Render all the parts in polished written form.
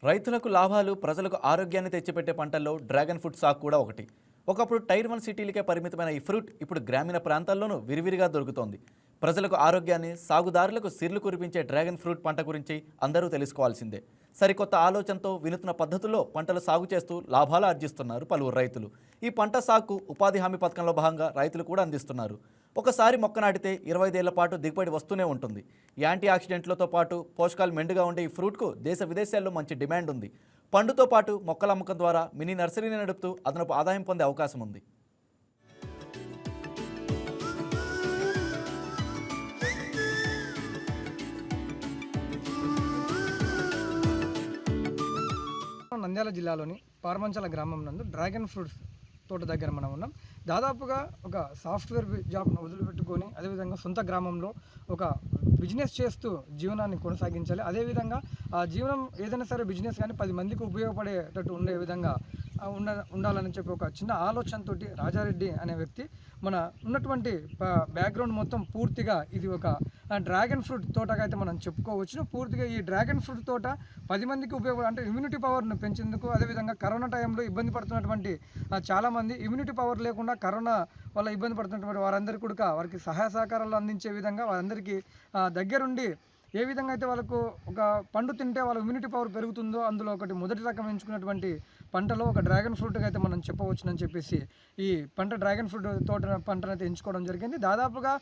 రైతులకు లాభాలు, ప్రజలకు ఆరోగ్యాన్ని తెచ్చిపెట్టే పంటల్లో డ్రాగన్ ఫ్రూట్ సాగు కూడా ఒకటి. ఒకప్పుడు టైర్ 1 సిటీలకే పరిమితమైన ఈ ఫ్రూట్ ఇప్పుడు గ్రామీణ ప్రాంతాల్లోనూ విరివిరిగా దొరుకుతోంది. ప్రజలకు ఆరోగ్యాన్ని, సాగుదారులకు సిర్లు కురిపించే డ్రాగన్ ఫ్రూట్ పంట గురించి అందరూ తెలుసుకోవాల్సిందే. సరికొత్త ఆలోచనతో వినూత్న పద్ధతుల్లో పంటలు సాగు చేస్తూ లాభాలు ఆర్జిస్తున్నారు పలువురు రైతులు. ఈ పంట సాగుకు ఉపాధి హామీ పథకంలో భాగంగా రైతులు కూడా అందిస్తున్నారు. ఒకసారి మొక్క నాటితే 25 ఏళ్ల పాటు దిగుబడి వస్తూనే ఉంటుంది. యాంటీ ఆక్సిడెంట్లతో పాటు పోషకాలు మెండుగా ఉండే ఈ ఫ్రూట్కు దేశ విదేశాల్లో మంచి డిమాండ్ ఉంది. పండుతో పాటు మొక్కల అమ్మకం ద్వారా మినీ నర్సరీని నడుపుతూ అదనపు ఆదాయం పొందే అవకాశం ఉంది. నంద్యాల జిల్లాలోని పార్మంచల గ్రామం నందు డ్రాగన్ ఫ్రూట్స్ తోట దగ్గర మనం ఉన్నాం. దాదాపుగా ఒక సాఫ్ట్వేర్ జాబ్ను వదిలిపెట్టుకొని అదేవిధంగా సొంత గ్రామంలో ఒక బిజినెస్ చేస్తూ జీవనాన్ని కొనసాగించాలి. అదేవిధంగా ఆ జీవనం ఏదైనా సరే బిజినెస్ కానీ 10 మందికి ఉపయోగపడేటట్టు ఉండే విధంగా ఉండాలని చెప్పి ఒక చిన్న ఆలోచనతోటి రాజారెడ్డి అనే వ్యక్తి మన ఉన్నటువంటి బ్యాక్గ్రౌండ్ మొత్తం పూర్తిగా ఇది ఒక డ్రాగన్ ఫ్రూట్ తోటగా అయితే మనం చెప్పుకోవచ్చు. పూర్తిగా ఈ డ్రాగన్ ఫ్రూట్ తోట 10 మందికి ఉపయోగపడే అంటే ఇమ్యూనిటీ పవర్ను పెంచేందుకు, అదేవిధంగా కరోనా టైంలో ఇబ్బంది పడుతున్నటువంటి చాలామంది ఇమ్యూనిటీ పవర్ లేకుండా కరోనా వల్ల ఇబ్బంది పడుతున్నటువంటి వారందరికీ కూడా వారికి సహాయ సహకారాలు అందించే విధంగా వారందరికీ దగ్గరుండి ఏ విధంగా అయితే వాళ్ళకు ఒక పండు తింటే వాళ్ళ ఇమ్యూనిటీ పవర్ పెరుగుతుందో అందులో ఒకటి మొదటి రకం ఎంచుకున్నటువంటి పంటలో ఒక డ్రాగన్ ఫ్రూట్గా అయితే మనం చెప్పవచ్చునని చెప్పేసి ఈ డ్రాగన్ ఫ్రూట్ తోట పంటనైతే ఎంచుకోవడం జరిగింది. దాదాపుగా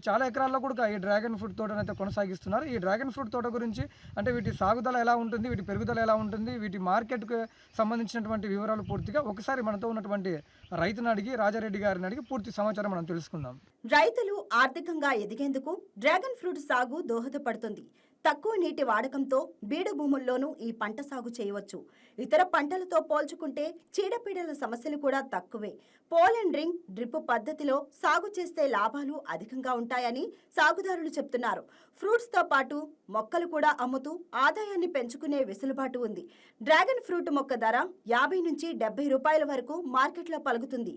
చాలా ఎకరాల్లో కూడా ఈ డ్రాగన్ ఫ్రూట్ తోటనైతే కొనసాగిస్తున్నారు. ఈ డ్రాగన్ ఫ్రూట్ తోట గురించి అంటే వీటి సాగుదల ఎలా ఉంటుంది, వీటి పెరుగుదల ఎలా ఉంటుంది, వీటి మార్కెట్కు సంబంధించినటువంటి వివరాలు పూర్తిగా ఒకసారి మనతో ఉన్నటువంటి రైతుని అడిగి రాజారెడ్డి గారిని అడిగి పూర్తి సమాచారం మనం తెలుసుకుందాం. రైతులు ఆర్థికంగా ఎదిగేందుకు డ్రాగన్ ఫ్రూట్ సాగు దోహదపడుతుంది. తక్కువ నీటి వాడకంతో బీడు భూముల్లోనూ ఈ పంట సాగు చేయవచ్చు. ఇతర పంటలతో పోల్చుకుంటే చీడపీడల సమస్యలు కూడా తక్కువే. పోల్ అండ్ రింగ్ డ్రిప్ పద్ధతిలో సాగు చేస్తే లాభాలు అధికంగా ఉంటాయని సాగుదారులు చెప్తున్నారు. ఫ్రూట్స్ తో పాటు మొక్కలు కూడా అమ్ముతూ ఆదాయాన్ని పెంచుకునే వెసులుబాటు ఉంది. డ్రాగన్ ఫ్రూట్ మొక్క ధర 50 నుంచి 70 రూపాయల వరకు మార్కెట్లో పలుకుతుంది.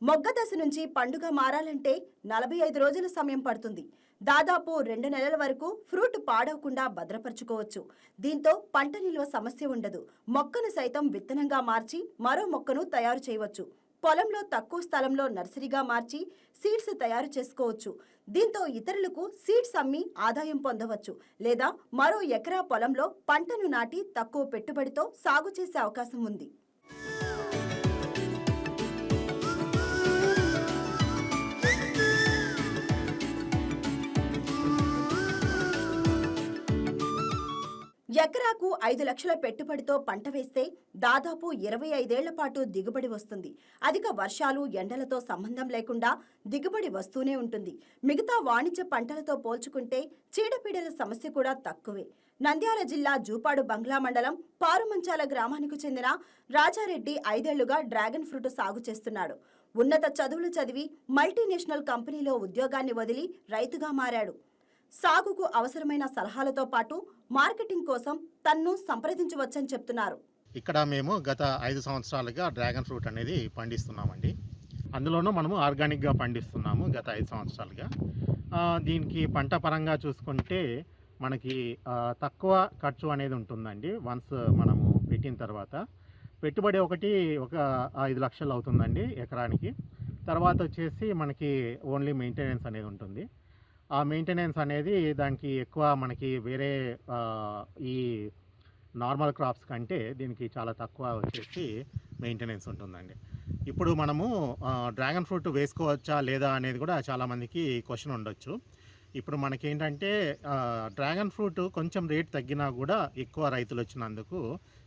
మొగ్గ దశ నుంచి పండుగ మారాలంటే 45 రోజుల సమయం పడుతుంది. దాదాపు 2 నెలల వరకు ఫ్రూట్ పాడవకుండా భద్రపరచుకోవచ్చు. దీంతో పంట నిల్వ సమస్య ఉండదు. మొక్కను సైతం విత్తనంగా మార్చి మరో మొక్కను తయారు చేయవచ్చు. పొలంలో తక్కువ స్థలంలో నర్సరీగా మార్చి సీడ్స్ తయారు చేసుకోవచ్చు. దీంతో ఇతరులకు సీడ్స్ అమ్మి ఆదాయం పొందవచ్చు. లేదా మరో ఎకరా పొలంలో పంటను నాటి తక్కువ పెట్టుబడితో సాగు చేసే అవకాశం ఉంది. ఎకరాకు 5 లక్షల పెట్టుబడితో పంట వేస్తే దాదాపు 25 ఏళ్ల పాటు దిగుబడి వస్తుంది. అధిక వర్షాలు, ఎండలతో సంబంధం లేకుండా దిగుబడి వస్తూనే ఉంటుంది. మిగతా వాణిజ్య పంటలతో పోల్చుకుంటే చీడపీడల సమస్య కూడా తక్కువే. నంద్యాల జిల్లా జూపాడు బంగ్లా మండలం పారుమంచాల గ్రామానికి చెందిన రాజారెడ్డి 5 ఏళ్లుగా డ్రాగన్ ఫ్రూట్ సాగు చేస్తున్నాడు. ఉన్నత చదువులు చదివి మల్టీనేషనల్ కంపెనీలో ఉద్యోగాన్ని వదిలి రైతుగా మారాడు. సాగుకు అవసరమైన సలహాలతో పాటు మార్కెటింగ్ కోసం తన్ను సంప్రదించవచ్చని చెప్తున్నారు. ఇక్కడ మేము గత 5 సంవత్సరాలుగా డ్రాగన్ ఫ్రూట్ అనేది పండిస్తున్నామండి. అందులోనూ మనము ఆర్గానిక్గా పండిస్తున్నాము గత 5 సంవత్సరాలుగా. దీనికి పంట పరంగా చూసుకుంటే మనకి తక్కువ ఖర్చు అనేది ఉంటుందండి. వన్స్ మనము పెట్టిన తర్వాత పెట్టుబడి ఒక 5 లక్షలు అవుతుందండి ఎకరానికి. తర్వాత వచ్చేసి మనకి ఓన్లీ మెయింటెనెన్స్ అనేది ఉంటుంది. ఆ మెయింటెనెన్స్ అనేది దానికి ఎక్కువ మనకి వేరే ఈ నార్మల్ క్రాప్స్ కంటే దీనికి చాలా తక్కువ వచ్చేసి మెయింటెనెన్స్ ఉంటుందండి. ఇప్పుడు మనము డ్రాగన్ ఫ్రూట్ వేసుకోవచ్చా లేదా అనేది కూడా చాలామందికి క్వశ్చన్ ఉండొచ్చు. ఇప్పుడు మనకేంటంటే డ్రాగన్ ఫ్రూట్ కొంచెం రేట్ తగ్గినా కూడా ఎక్కువ రైతులు వచ్చినందుకు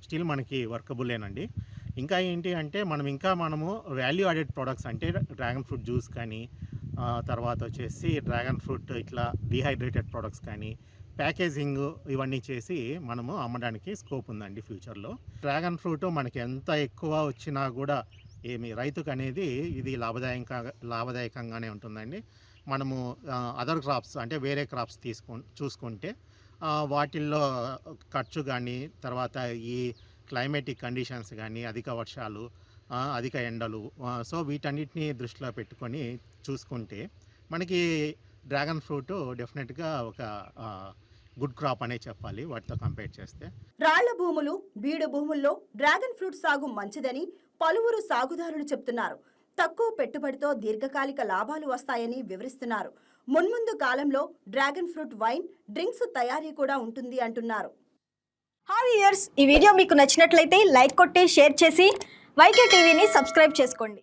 స్టిల్ మనకి వర్కబుల్లేనండి. ఇంకా ఏంటి అంటే మనము వాల్యూ యాడెడ్ ప్రొడక్ట్స్ అంటే డ్రాగన్ ఫ్రూట్ జ్యూస్ కానీ తర్వాత వచ్చేసి డ్రాగన్ ఫ్రూట్ ఇట్లా డిహైడ్రేటెడ్ ప్రొడక్ట్స్ కానీ ప్యాకేజింగ్ ఇవన్నీ చేసి మనము అమ్మడానికి స్కోప్ ఉందండి ఫ్యూచర్లో. డ్రాగన్ ఫ్రూట్ మనకి ఎంత ఎక్కువ వచ్చినా కూడా రైతుకు అనేది ఇది లాభదాయకంగానే ఉంటుందండి. మనము అదర్ క్రాప్స్ అంటే వేరే క్రాప్స్ చూసుకుంటే వాటిల్లో ఖర్చు కానీ తర్వాత ఈ క్లైమేటిక్ కండిషన్స్ కానీ అధిక వర్షాలు అధిక ఎండలు. సో వీటన్నిటిని దృష్టిలో పెట్టుకొని చూసుకుంటే మనకి డ్రాగన్ ఫ్రూట్ డెఫినెట్గా ఒక గుడ్ క్రాప్ అనే చెప్పాలి వాటితో కంపేర్ చేస్తే. రాళ్ల భూములు, బీడు భూముల్లో డ్రాగన్ ఫ్రూట్ సాగు మంచిదని పలువురు సాగుదారులు చెప్తున్నారు. తక్కువ పెట్టుబడితో దీర్ఘకాలిక లాభాలు వస్తాయని వివరిస్తున్నారు. మున్ముందు కాలంలో డ్రాగన్ ఫ్రూట్ వైన్, డ్రింక్స్ తయారీ కూడా ఉంటుంది అంటున్నారు. హాయ్ వ్యూయర్స్, ఈ వీడియో మీకు నచ్చినట్లయితే లైక్ కొట్టి షేర్ చేసి వైకే టీవీని సబ్స్క్రైబ్ చేసుకోండి.